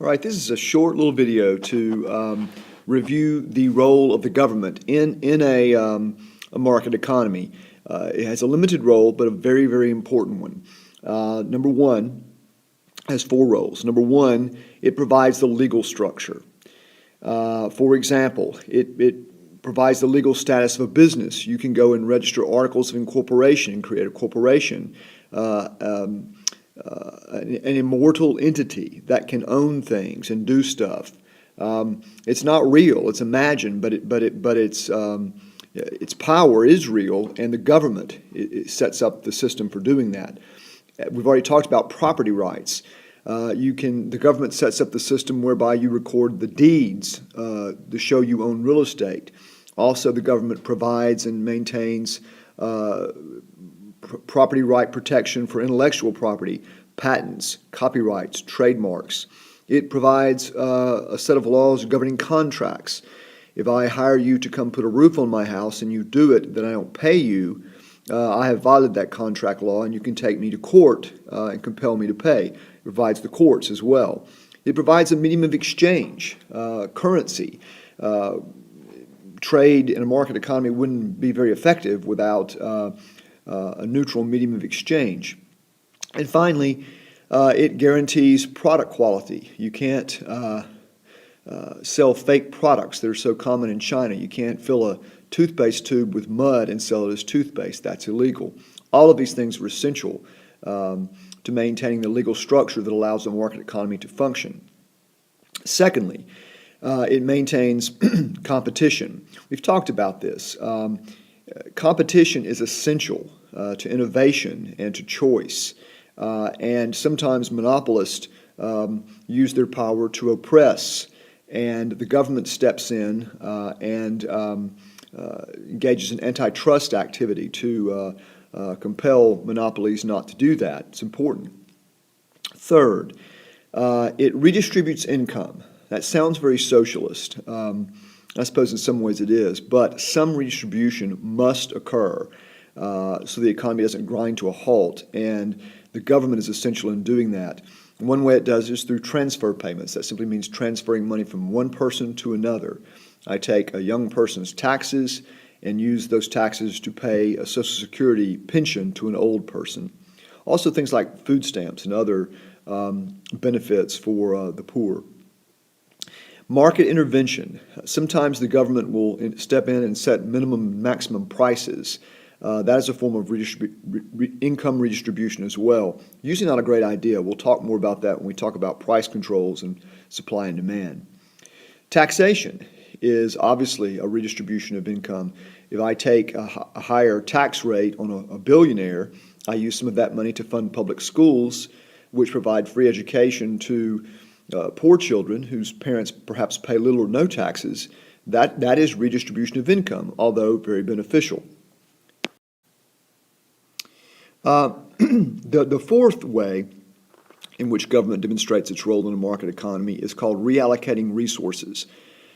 All right, this is a short little video to review the role of the government in a market economy. It has a limited role, but a very, very important one. Number one has four roles. Number one, it provides the legal structure. For example, it provides the legal status of a business. You can go and register articles of incorporation and create a corporation. An immortal entity that can own things and do stuff. It's not real; it's imagined, but its power is real, and the government it sets up the system for doing that. We've already talked about property rights. The government sets up the system whereby you record the deeds to show you own real estate. Also, the government provides and maintains property right protection for intellectual property, patents, copyrights, trademarks. It provides a set of laws governing contracts. If I hire you to come put a roof on my house and you do it, then I don't pay you, I have violated that contract law and you can take me to court and compel me to pay. It provides the courts as well. It provides a medium of exchange, currency. Trade in a market economy wouldn't be very effective without a neutral medium of exchange. And finally, it guarantees product quality. You can't sell fake products that are so common in China. You can't fill a toothpaste tube with mud and sell it as toothpaste. That's illegal. All of these things are essential to maintaining the legal structure that allows the market economy to function. Secondly, it maintains competition. We've talked about this. Competition is essential to innovation and to choice, and sometimes monopolists use their power to oppress, and the government steps in and engages in antitrust activity to compel monopolies not to do that. It's important. Third, it redistributes income. That sounds very socialist. I suppose in some ways it is, but some redistribution must occur so the economy doesn't grind to a halt, and the government is essential in doing that. And one way it does is through transfer payments. That simply means transferring money from one person to another. I take a young person's taxes and use those taxes to pay a Social Security pension to an old person. Also things like food stamps and other benefits for the poor. Market intervention. Sometimes the government will step in and set minimum and maximum prices. That is a form of income redistribution as well. Usually not a great idea. We'll talk more about that when we talk about price controls and supply and demand. Taxation is obviously a redistribution of income. If I take a higher tax rate on a billionaire, I use some of that money to fund public schools, which provide free education to poor children whose parents perhaps pay little or no taxes. That is redistribution of income, although very beneficial. The fourth way in which government demonstrates its role in a market economy is called reallocating resources.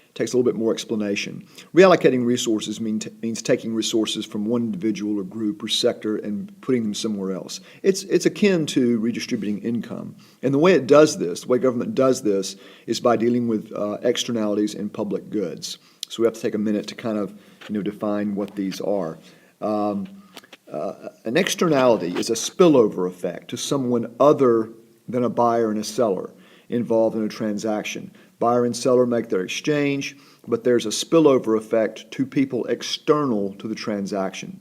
It takes a little bit more explanation. Reallocating resources means taking resources from one individual or group or sector and putting them somewhere else. It's akin to redistributing income. And the way it does this, the way government does this, is by dealing with externalities and public goods. So we have to take a minute to kind of define what these are. An externality is a spillover effect to someone other than a buyer and a seller involved in a transaction. Buyer and seller make their exchange, but there's a spillover effect to people external to the transaction.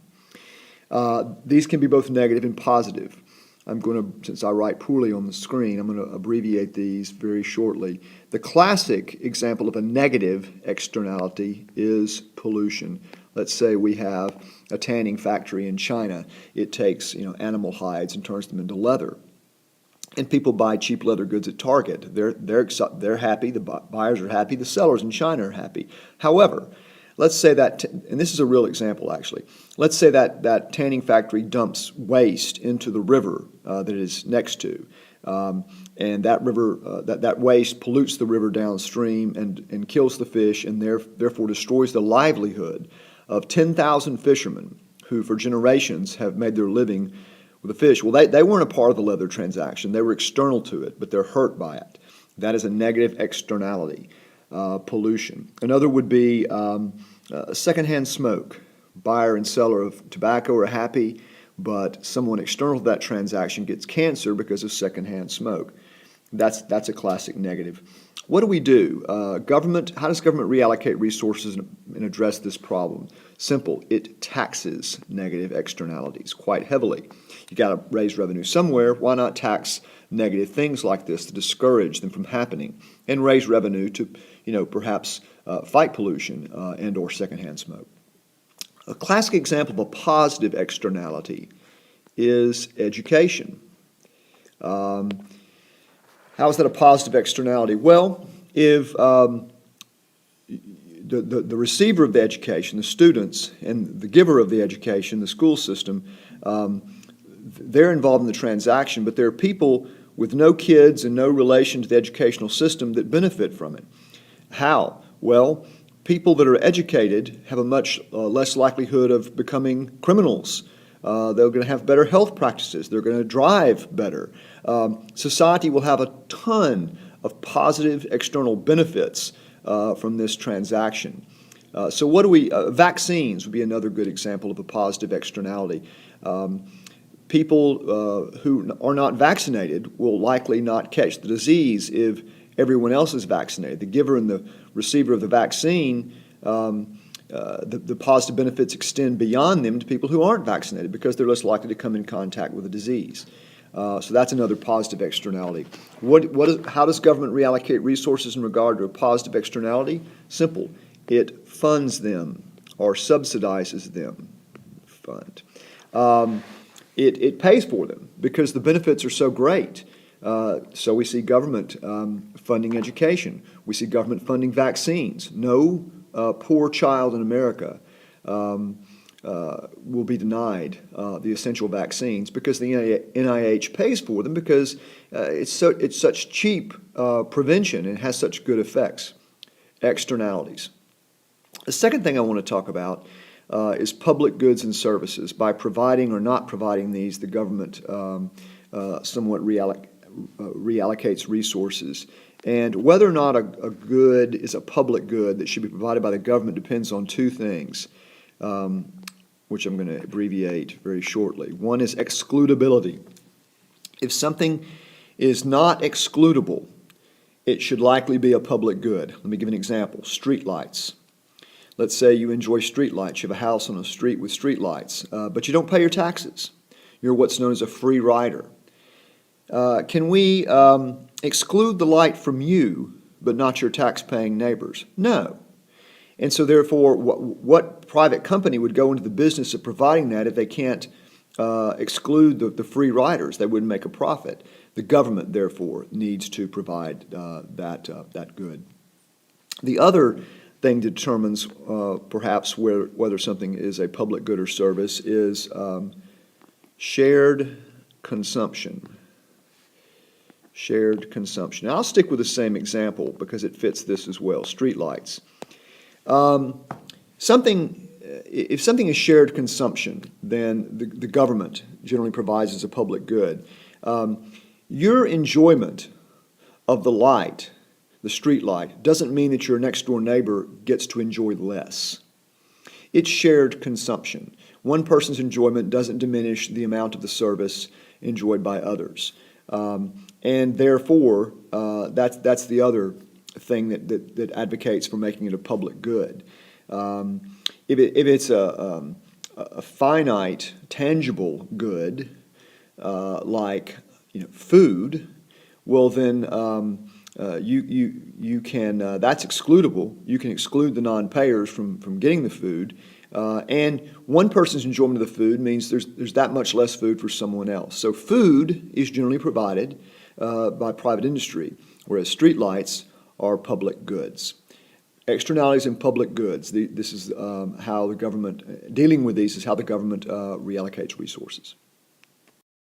These can be both negative and positive. Since I write poorly on the screen, I'm going to abbreviate these very shortly. The classic example of a negative externality is pollution. Let's say we have a tanning factory in China. It takes animal hides and turns them into leather. And people buy cheap leather goods at Target. They're happy. The buyers are happy. The sellers in China are happy. However, let's say that, and this is a real example actually. Let's say that tanning factory dumps waste into the river that it is next to, and that river that waste pollutes the river downstream and kills the fish, and therefore destroys the livelihood of 10,000 fishermen who for generations have made their living with the fish. Well, they weren't a part of the leather transaction. They were external to it, but they're hurt by it. That is a negative externality, pollution. Another would be secondhand smoke. Buyer and seller of tobacco are happy, but someone external to that transaction gets cancer because of secondhand smoke. That's a classic negative. What do we do? How does government reallocate resources and address this problem? Simple. It taxes negative externalities quite heavily. You got to raise revenue somewhere. Why not tax negative things like this to discourage them from happening, and raise revenue to, perhaps fight pollution and/or secondhand smoke? A classic example of a positive externality is education. How is that a positive externality? Well, if the receiver of the education, the students, and the giver of the education, the school system, they're involved in the transaction, but there are people with no kids and no relation to the educational system that benefit from it. How? Well, people that are educated have a much less likelihood of becoming criminals. They're going to have better health practices. They're going to drive better. Society will have a ton of positive external benefits from this transaction. So what do we, vaccines would be another good example of a positive externality. People who are not vaccinated will likely not catch the disease if everyone else is vaccinated. The giver and the receiver of the vaccine, the positive benefits extend beyond them to people who aren't vaccinated because they're less likely to come in contact with the disease. So that's another positive externality. How does government reallocate resources in regard to a positive externality? Simple. It funds them or subsidizes them. Fund. It pays for them because the benefits are so great. So we see government funding education. We see government funding vaccines. No poor child in America will be denied the essential vaccines because the NIH pays for them because it's such cheap prevention and has such good effects. Externalities. The second thing I want to talk about is public goods and services. By providing or not providing these, the government somewhat reallocates resources. And whether or not a good is a public good that should be provided by the government depends on two things, which I'm going to abbreviate very shortly. One is excludability. If something is not excludable, it should likely be a public good. Let me give an example. Streetlights. Let's say you enjoy streetlights. You have a house on a street with streetlights, but you don't pay your taxes. You're what's known as a free rider. Can we exclude the light from you, but not your tax-paying neighbors? No. And so therefore, what private company would go into the business of providing that if they can't exclude the free riders? They wouldn't make a profit. The government, therefore, needs to provide that good. The other thing that determines perhaps whether something is a public good or service is shared consumption. Shared consumption. Now, I'll stick with the same example because it fits this as well. Streetlights. If something is shared consumption, then the government generally provides as a public good. Your enjoyment of the light, the street light, doesn't mean that your next door neighbor gets to enjoy less. It's shared consumption. One person's enjoyment doesn't diminish the amount of the service enjoyed by others. And therefore, that's the other thing that advocates for making it a public good. If it's a finite, tangible good, like food, well then you can that's excludable. You can exclude the non-payers from getting the food, and one person's enjoyment of the food means there's that much less food for someone else. So food is generally provided by private industry, whereas streetlights are public goods. Externalities and public goods. This is how the government, dealing with these is how the government reallocates resources.